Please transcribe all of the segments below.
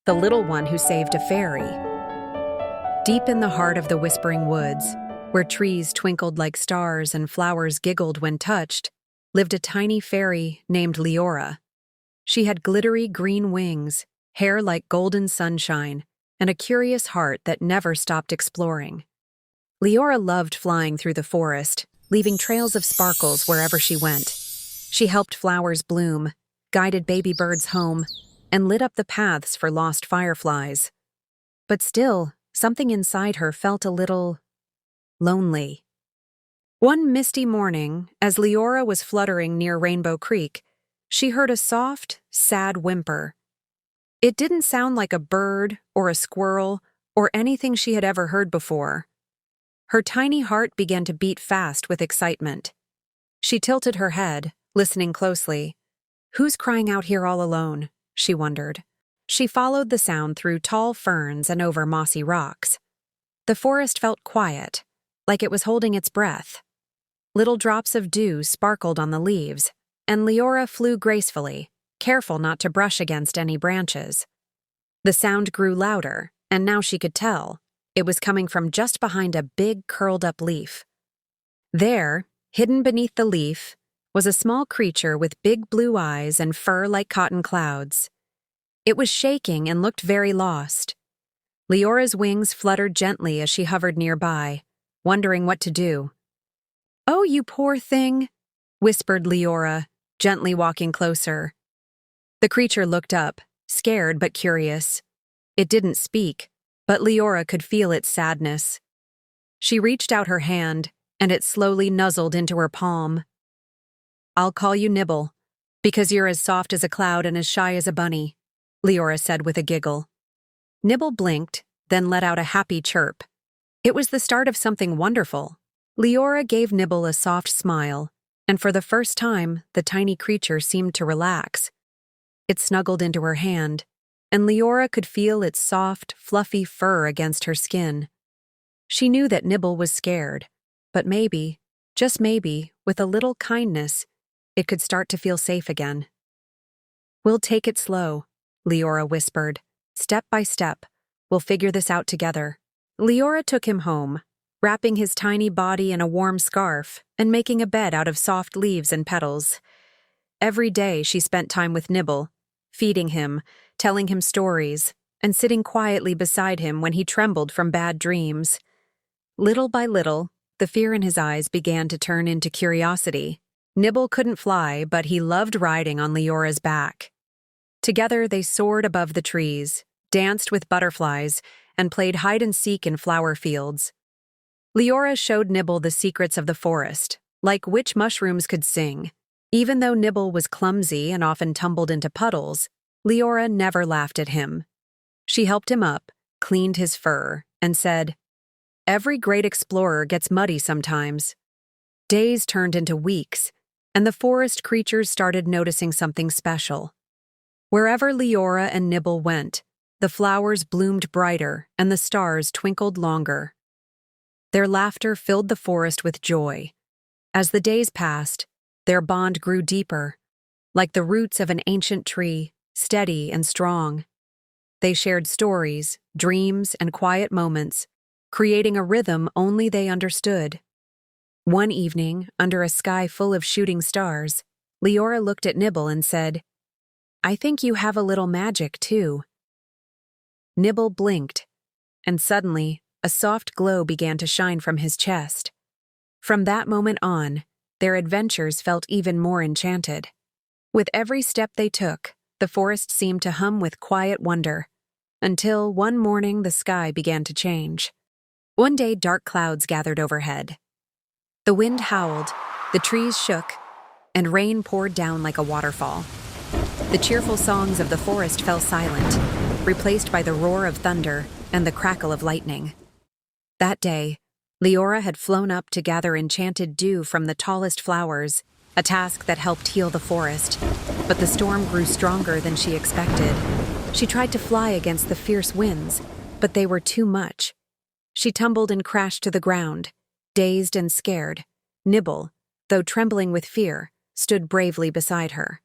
the little one who saved a fairy. Deep in the heart of the whispering woods, where trees twinkled like stars and flowers giggled when touched, lived a tiny fairy named Liora. She had glittery green wings, hair like golden sunshine, and a curious heart that never stopped exploring. Liora loved flying through the forest, leaving trails of sparkles wherever she went. She helped flowers bloom, guided baby birds home, and lit up the paths for lost fireflies. But still, something inside her felt a little lonely. One misty morning, as Liora was fluttering near Rainbow Creek, she heard a soft, sad whimper. It didn't sound like a bird or a squirrel or anything she had ever heard before. Her tiny heart began to beat fast with excitement. She tilted her head, listening closely. Who's crying out here all alone? She wondered. She followed the sound through tall ferns and over mossy rocks. The forest felt quiet, like it was holding its breath. Little drops of dew sparkled on the leaves, and Liora flew gracefully, careful not to brush against any branches. The sound grew louder, and now she could tell. It was coming from just behind a big curled-up leaf. There, hidden beneath the leaf, was a small creature with big blue eyes and fur like cotton clouds. It was shaking and looked very lost. Liora's wings fluttered gently as she hovered nearby, wondering what to do. "Oh, you poor thing," whispered Liora, gently walking closer. The creature looked up, scared but curious. It didn't speak, but Liora could feel its sadness. She reached out her hand, and it slowly nuzzled into her palm. "I'll call you Nibble, because you're as soft as a cloud and as shy as a bunny," Liora said with a giggle. Nibble blinked, then let out a happy chirp. It was the start of something wonderful. Liora gave Nibble a soft smile, and for the first time, the tiny creature seemed to relax. It snuggled into her hand, and Liora could feel its soft, fluffy fur against her skin. She knew that Nibble was scared, but maybe, just maybe, with a little kindness, it could start to feel safe again. "We'll take it slow," Liora whispered. "Step by step. We'll figure this out together." Liora took him home, wrapping his tiny body in a warm scarf and making a bed out of soft leaves and petals. Every day she spent time with Nibble, feeding him, telling him stories, and sitting quietly beside him when he trembled from bad dreams. Little by little, the fear in his eyes began to turn into curiosity. Nibble couldn't fly, but he loved riding on Liora's back. Together they soared above the trees, danced with butterflies, and played hide-and-seek in flower fields. Liora showed Nibble the secrets of the forest, like which mushrooms could sing. Even though Nibble was clumsy and often tumbled into puddles, Liora never laughed at him. She helped him up, cleaned his fur, and said, "Every great explorer gets muddy sometimes." Days turned into weeks, and the forest creatures started noticing something special. Wherever Liora and Nibble went, the flowers bloomed brighter and the stars twinkled longer. Their laughter filled the forest with joy. As the days passed, their bond grew deeper, like the roots of an ancient tree, steady and strong. They shared stories, dreams, and quiet moments, creating a rhythm only they understood. One evening, under a sky full of shooting stars, Liora looked at Nibble and said, "I think you have a little magic, too." Nibble blinked, and suddenly, a soft glow began to shine from his chest. From that moment on, their adventures felt even more enchanted. With every step they took, the forest seemed to hum with quiet wonder, until one morning the sky began to change. One day dark clouds gathered overhead. The wind howled, the trees shook, and rain poured down like a waterfall. The cheerful songs of the forest fell silent, replaced by the roar of thunder and the crackle of lightning. That day, Liora had flown up to gather enchanted dew from the tallest flowers, a task that helped heal the forest. But the storm grew stronger than she expected. She tried to fly against the fierce winds, but they were too much. She tumbled and crashed to the ground, dazed and scared. Nibble, though trembling with fear, stood bravely beside her.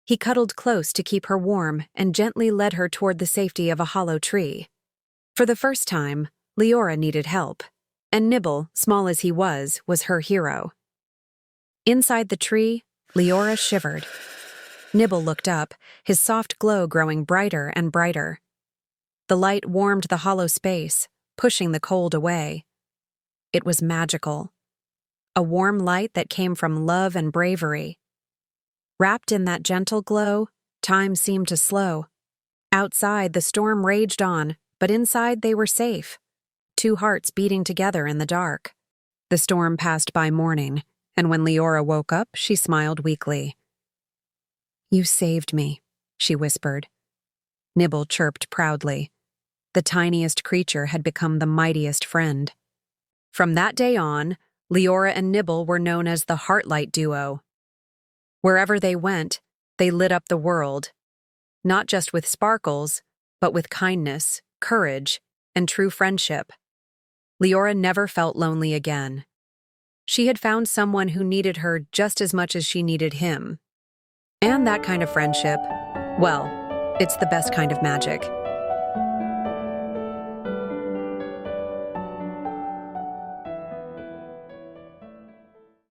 He cuddled close to keep her warm and gently led her toward the safety of a hollow tree. For the first time, Liora needed help, and Nibble, small as he was her hero. Inside the tree, Liora shivered. Nibble looked up, his soft glow growing brighter and brighter. The light warmed the hollow space, pushing the cold away. It was magical. A warm light that came from love and bravery. Wrapped in that gentle glow, time seemed to slow. Outside, the storm raged on, but inside they were safe. Two hearts beating together in the dark. The storm passed by morning, and when Liora woke up, she smiled weakly. "You saved me," she whispered. Nibble chirped proudly. The tiniest creature had become the mightiest friend. From that day on, Liora and Nibble were known as the Heartlight duo. Wherever they went, they lit up the world, not just with sparkles, but with kindness, courage, and true friendship. Liora never felt lonely again. She had found someone who needed her just as much as she needed him. And that kind of friendship, well, it's the best kind of magic.